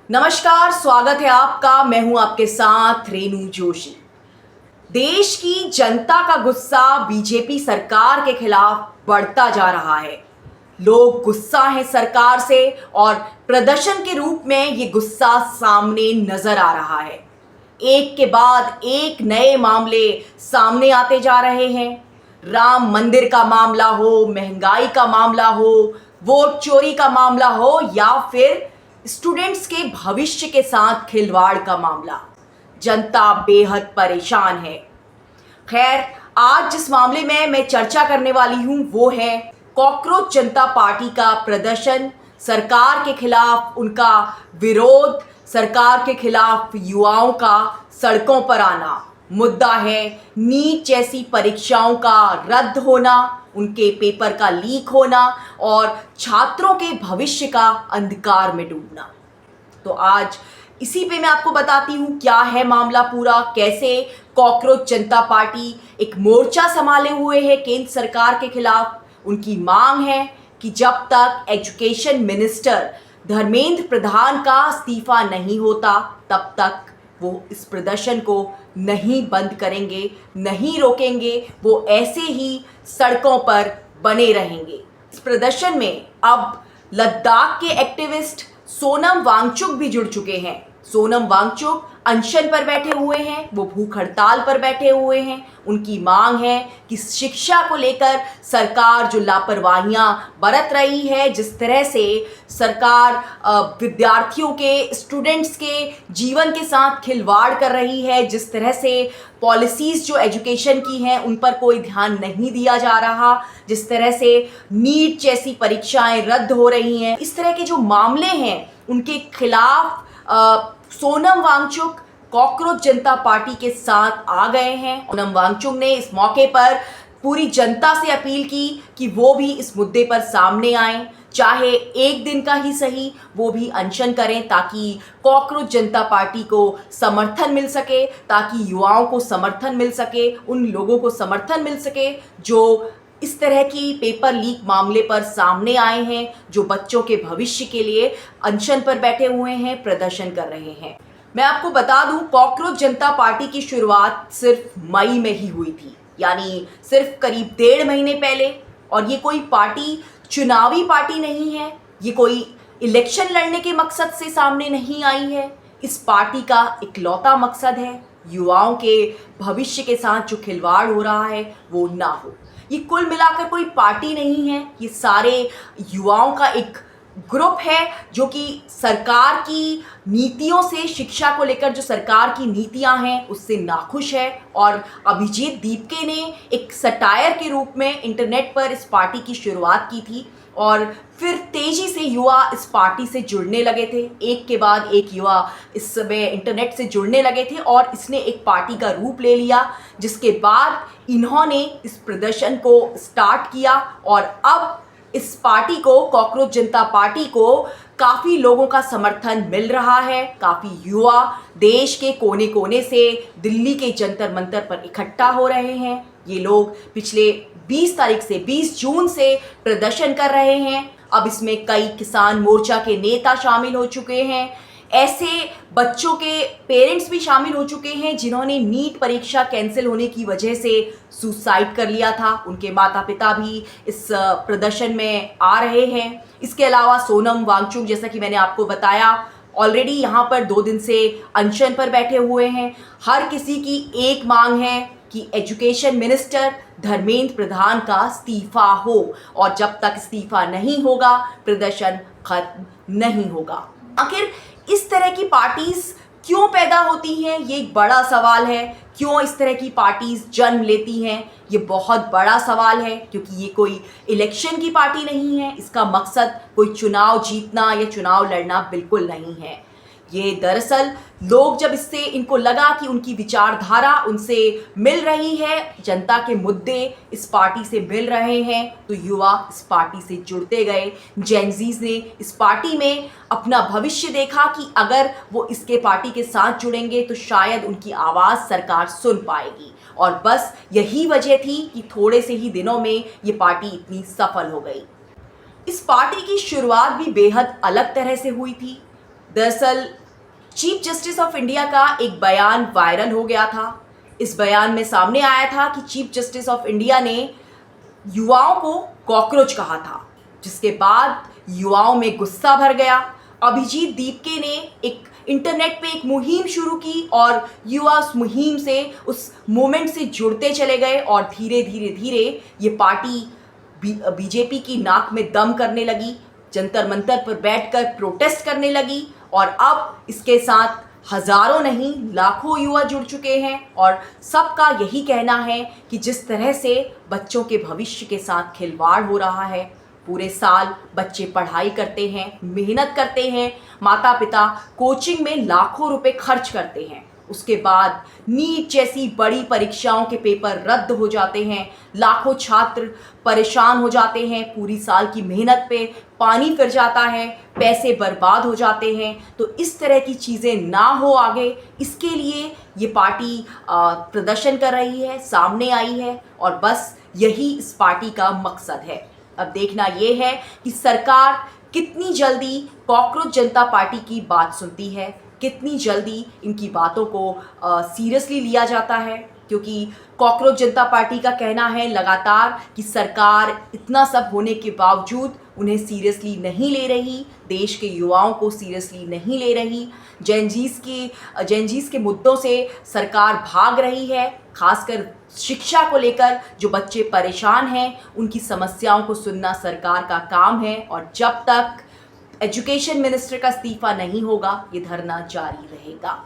नमस्कार, स्वागत है आपका। मैं हूं आपके साथ रेणु जोशी। देश की जनता का गुस्सा बीजेपी सरकार के खिलाफ बढ़ता जा रहा है। लोग गुस्सा हैं सरकार से और प्रदर्शन के रूप में ये गुस्सा सामने नजर आ रहा है। एक के बाद एक नए मामले सामने आते जा रहे हैं। राम मंदिर का मामला हो, महंगाई का मामला हो, वोट चोरी का मामला हो या फिर स्टूडेंट्स के भविष्य के साथ खिलवाड़ का मामला। जनता बेहद परेशान है। खैर, आज जिस मामले में मैं चर्चा करने वाली हूं वो है कॉकरोच जनता पार्टी का प्रदर्शन, सरकार के खिलाफ उनका विरोध, सरकार के खिलाफ युवाओं का सड़कों पर आना। मुद्दा है नीट जैसी परीक्षाओं का रद्द होना, उनके पेपर का लीक होना और छात्रों के भविष्य का अंधकार में डूबना। तो आज इसी पे मैं आपको बताती हूँ क्या है मामला पूरा, कैसे कॉकरोच जनता पार्टी एक मोर्चा संभाले हुए है केंद्र सरकार के खिलाफ। उनकी मांग है कि जब तक एजुकेशन मिनिस्टर धर्मेंद्र प्रधान का इस्तीफा नहीं होता तब तक वो इस प्रदर्शन को नहीं बंद करेंगे, नहीं रोकेंगे। वो ऐसे ही सड़कों पर बने रहेंगे। इस प्रदर्शन में अब लद्दाख के एक्टिविस्ट सोनम वांगचुक भी जुड़ चुके हैं। सोनम वांगचुक अनशन पर बैठे हुए हैं, वो भूख हड़ताल पर बैठे हुए हैं। उनकी मांग है कि शिक्षा को लेकर सरकार जो लापरवाहियां बरत रही है, जिस तरह से सरकार विद्यार्थियों के, स्टूडेंट्स के जीवन के साथ खिलवाड़ कर रही है, जिस तरह से पॉलिसीज़ जो एजुकेशन की हैं उन पर कोई ध्यान नहीं दिया जा रहा, जिस तरह से नीट जैसी परीक्षाएं रद्द हो रही हैं, इस तरह के जो मामले हैं उनके खिलाफ सोनम वांगचुक कॉकरोच जनता पार्टी के साथ आ गए हैं। सोनम वांगचुक ने इस मौके पर पूरी जनता से अपील की कि वो भी इस मुद्दे पर सामने आएं, चाहे एक दिन का ही सही, वो भी अनशन करें ताकि कॉकरोच जनता पार्टी को समर्थन मिल सके, ताकि युवाओं को समर्थन मिल सके, उन लोगों को समर्थन मिल सके जो इस तरह की पेपर लीक मामले पर सामने आए हैं, जो बच्चों के भविष्य के लिए अनशन पर बैठे हुए हैं, प्रदर्शन कर रहे हैं। मैं आपको बता दूं, कॉकरोच जनता पार्टी की शुरुआत सिर्फ मई में ही हुई थी, यानी सिर्फ करीब 1.5 महीने पहले। और ये कोई पार्टी चुनावी पार्टी नहीं है, ये कोई इलेक्शन लड़ने के मकसद से सामने नहीं आई है। इस पार्टी का इकलौता मकसद है युवाओं के भविष्य के साथ जो खिलवाड़ हो रहा है वो ना हो। ये कुल मिलाकर कोई पार्टी नहीं है, ये सारे युवाओं का एक ग्रुप है जो कि सरकार की नीतियों से, शिक्षा को लेकर जो सरकार की नीतियां हैं उससे नाखुश है। और अभिजीत दीपके ने एक सटायर के रूप में इंटरनेट पर इस पार्टी की शुरुआत की थी और फिर तेजी से युवा इस पार्टी से जुड़ने लगे थे। एक के बाद एक युवा इस समय इंटरनेट से जुड़ने लगे थे और इसने एक पार्टी का रूप ले लिया, जिसके बाद इन्होंने इस प्रदर्शन को स्टार्ट किया। और अब इस पार्टी को, कॉकरोच जनता पार्टी को, काफ़ी लोगों का समर्थन मिल रहा है। काफ़ी युवा देश के कोने कोने से दिल्ली के जंतर मंतर पर इकट्ठा हो रहे हैं। ये लोग पिछले 20 तारीख से, 20 जून से प्रदर्शन कर रहे हैं। अब इसमें कई किसान मोर्चा के नेता शामिल हो चुके हैं। ऐसे बच्चों के पेरेंट्स भी शामिल हो चुके हैं जिन्होंने नीट परीक्षा कैंसिल होने की वजह से सुसाइड कर लिया था। उनके माता पिता भी इस प्रदर्शन में आ रहे हैं। इसके अलावा सोनम वांगचुक, जैसा कि मैंने आपको बताया, ऑलरेडी यहाँ पर 2 दिन से अनशन पर बैठे हुए हैं। हर किसी की एक मांग है कि एजुकेशन मिनिस्टर धर्मेंद्र प्रधान का इस्तीफा हो, और जब तक इस्तीफा नहीं होगा प्रदर्शन खत्म नहीं होगा। आखिर इस तरह की पार्टीज क्यों पैदा होती हैं, ये एक बड़ा सवाल है। क्यों इस तरह की पार्टीज जन्म लेती हैं, ये बहुत बड़ा सवाल है, क्योंकि ये कोई इलेक्शन की पार्टी नहीं है। इसका मकसद कोई चुनाव जीतना या चुनाव लड़ना बिल्कुल नहीं है। ये दरअसल लोग जब इससे, इनको लगा कि उनकी विचारधारा उनसे मिल रही है, जनता के मुद्दे इस पार्टी से मिल रहे हैं, तो युवा इस पार्टी से जुड़ते गए। जेनजीज ने इस पार्टी में अपना भविष्य देखा कि अगर वो इसके पार्टी के साथ जुड़ेंगे तो शायद उनकी आवाज़ सरकार सुन पाएगी। और बस यही वजह थी कि थोड़े से ही दिनों में ये पार्टी इतनी सफल हो गई। इस पार्टी की शुरुआत भी बेहद अलग तरह से हुई थी। दरअसल चीफ जस्टिस ऑफ इंडिया का एक बयान वायरल हो गया था। इस बयान में सामने आया था कि चीफ जस्टिस ऑफ इंडिया ने युवाओं को कॉकरोच कहा था, जिसके बाद युवाओं में गुस्सा भर गया। अभिजीत दीपके ने एक इंटरनेट पे एक मुहिम शुरू की और युवा उस मुहिम से, उस मोमेंट से जुड़ते चले गए और धीरे धीरे धीरे ये पार्टी बीजेपी की नाक में दम करने लगी, जंतर मंतर पर बैठकर प्रोटेस्ट करने लगी और अब इसके साथ हजारों नहीं लाखों युवा जुड़ चुके हैं। और सबका यही कहना है कि जिस तरह से बच्चों के भविष्य के साथ खिलवाड़ हो रहा है, पूरे साल बच्चे पढ़ाई करते हैं, मेहनत करते हैं, माता पिता कोचिंग में लाखों रुपए खर्च करते हैं, उसके बाद नीट जैसी बड़ी परीक्षाओं के पेपर रद्द हो जाते हैं, लाखों छात्र परेशान हो जाते हैं, पूरी साल की मेहनत पे पानी फिर जाता है, पैसे बर्बाद हो जाते हैं। तो इस तरह की चीज़ें ना हो आगे, इसके लिए ये पार्टी प्रदर्शन कर रही है, सामने आई है और बस यही इस पार्टी का मकसद है। अब देखना ये है कि सरकार कितनी जल्दी कॉकरोच जनता पार्टी की बात सुनती है, कितनी जल्दी इनकी बातों को सीरियसली लिया जाता है, क्योंकि कॉकरोच जनता पार्टी का कहना है लगातार कि सरकार इतना सब होने के बावजूद उन्हें सीरियसली नहीं ले रही, देश के युवाओं को सीरियसली नहीं ले रही, जेनजीज के मुद्दों से सरकार भाग रही है। खासकर शिक्षा को लेकर जो बच्चे परेशान हैं, उनकी समस्याओं को सुनना सरकार का काम है और जब तक एजुकेशन मिनिस्टर का इस्तीफा नहीं होगा, ये धरना जारी रहेगा।